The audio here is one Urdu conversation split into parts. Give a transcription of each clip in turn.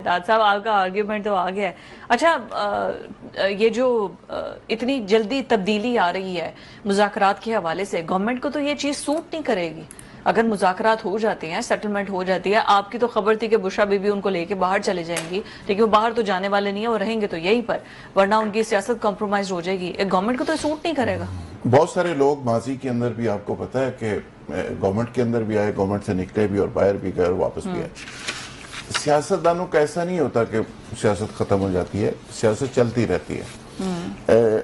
داد صاحب آپ کا آرگیومنٹ تو آ گیا ہے. اچھا یہ جو اتنی جلدی تبدیلی آ رہی ہے مذاکرات کے حوالے سے، گورنمنٹ کو تو یہ چیز سوٹ نہیں کرے گی اگر مذاکرات ہو جاتے ہیں، سیٹلمنٹ ہو جاتی ہے. آپ کی تو خبر تھی کہ بشرا بی بی ان کو لے کے باہر چلے جائیں گی، لیکن وہ باہر تو جانے والے نہیں ہیں، وہ رہیں گے تو یہیں پر، ورنہ ان کی سیاست کمپرومائز ہو جائے گی. گورنمنٹ کو تو سوٹ نہیں کرے گا. بہت سارے لوگ ماضی کے اندر بھی آپ کو پتا ہے کہ گورنمنٹ کے اندر بھی آئے، گورنمنٹ سے نکلے بھی اور باہر بھی گئے اور واپس بھی آئے. سیاستدانوں کا ایسا نہیں ہوتا کہ سیاست ختم ہو جاتی ہے، سیاست چلتی رہتی ہے.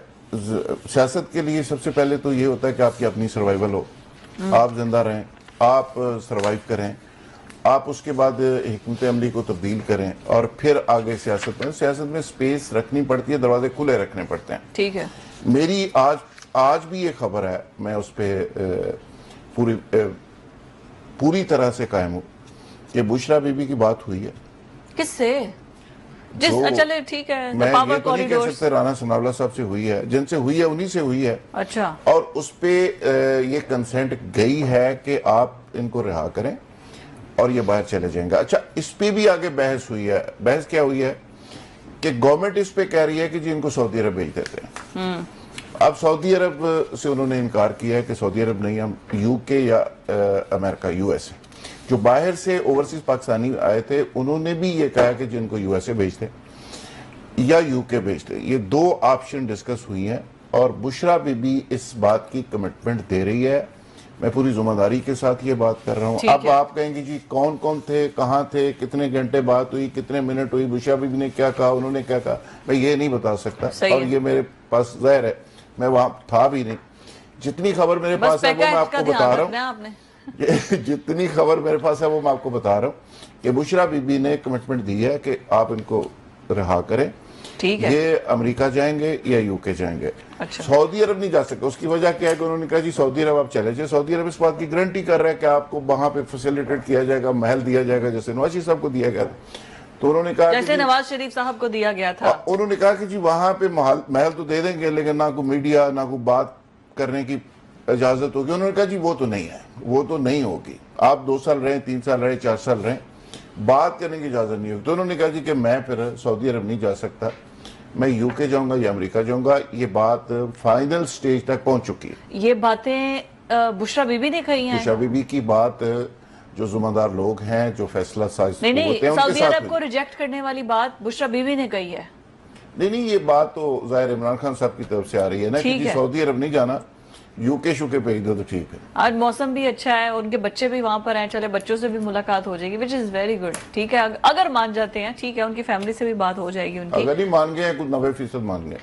سیاست کے لیے سب سے پہلے تو یہ ہوتا ہے کہ آپ کی اپنی سروائیول ہو، آپ زندہ رہیں، آپ سروائیو کریں، آپ اس کے بعد حکمت عملی کو تبدیل کریں اور پھر آگے سیاست میں سپیس رکھنی پڑتی ہے، دروازے کھلے رکھنے پڑتے ہیں. ٹھیک ہے. میری آج بھی یہ خبر ہے، میں اس پہ پوری طرح سے قائم ہوں کہ بشرا بی بی کی بات ہوئی ہے. کس سے؟ چلے ٹھیک ہے. میں یہ تو نہیں کہہ سکتے رانا ثناءاللہ صاحب سے ہوئی ہے، جن سے ہوئی ہے انہی سے ہوئی ہے. اچھا. اور اس پہ یہ کنسنٹ گئی ہے کہ آپ ان کو رہا کریں اور یہ باہر چلے جائیں گے. اچھا، اس پہ بھی آگے بحث ہوئی ہے. بحث کیا ہوئی ہے کہ گورنمنٹ اس پہ کہہ رہی ہے کہ جی ان کو سعودی عرب بھیج دیتے ہیں. اب سعودی عرب سے انہوں نے انکار کیا ہے کہ سعودی عرب نہیں، ہم یو کے یا امریکہ، یو ایس اے. جو باہر سے اوورسیز پاکستانی آئے تھے انہوں نے بھی یہ کہا کہ جن کو یو ایس اے بھیجتے یا یو کے بھیجتے. یہ دو آپشن ڈسکس ہوئی ہیں اور بشرا بی بی اس بات کی کمٹمنٹ دے رہی ہے. میں پوری ذمہ داری کے ساتھ یہ بات کر رہا ہوں. اب آپ کہیں گے جی کون کون تھے، کہاں تھے، کتنے گھنٹے بات ہوئی، کتنے منٹ ہوئی، بشرا بی بی نے کیا کہا، انہوں نے کیا کہا، میں یہ نہیں بتا سکتا. اور یہ میرے پاس ظاہر ہے میں وہاں تھا بھی نہیں. جتنی خبر میرے پاس ہے وہ میں آپ کو بتا رہا ہوں. جتنی خبر میرے پاس ہے وہ میں آپ کو بتا رہا ہوں کہ بشرا بی بی نے کمٹمنٹ دی ہے کہ آپ ان کو رہا کریں. یہ امریکہ جائیں گے یا یو کے جائیں گے. سعودی عرب نہیں جا سکتے. اس کی وجہ کیا ہے کہ انہوں نے کہا جی سعودی عرب آپ چلے جائیں. سعودی عرب اس بات کی گارنٹی کر رہا ہے کہ آپ کو وہاں پہ فیسیلیٹیٹ کیا جائے گا، محل دیا جائے گا جیسے نواز شریف صاحب کو دیا گیا تھا. تو انہوں نے کہا جیسے نواز شریف صاحب کو دیا گیا تھا. انہوں نے کہا کہ جی وہاں پہ محل تو دے دیں گے لیکن نہ کوئی میڈیا، نہ کوئی بات کرنے کی اجازت ہوگی. انہوں نے کہا جی وہ تو نہیں ہے، وہ تو نہیں ہوگی. آپ 2 سال رہیں، 3 سال رہیں، 4 سال رہیں، بات کرنے کی اجازت نہیں ہوگی. تو انہوں نے کہا جی کہ میں پھر سعودی عرب نہیں جا سکتا، میں یو کے جاؤں گا یا امریکہ جاؤں گا. یہ بات فائنل سٹیج تک پہنچ چکی ہے. یہ باتیں بشرا بی بی نے کہی ہیں. بشرا بی بی کی بات جو ذمہ دار لوگ ہیں، جو فیصلہ ساز ہوتے ہیں، نہیں، سعودی عرب کو ریجیکٹ کرنے والی بات بشرا بی بی نے کہی ہے. نہیں، یہ بات تو ظاہر عمران خان صاحب کی طرف سے آ رہی ہے نا کہ جی سعودی عرب نہیں جانا، یو کے شو کے بھیج دو تو ٹھیک ہے. آج موسم بھی اچھا ہے، ان کے بچے بھی وہاں پر ہیں، چلے بچوں سے بھی ملاقات ہو جائے گی، which is very good. ٹھیک ہے، اگر مان جاتے ہیں ٹھیک ہے، ان کی فیملی سے بھی بات ہو جائے گی ان کی. اگر نہیں مان گئے ہیں کچھ 90% مان گئے.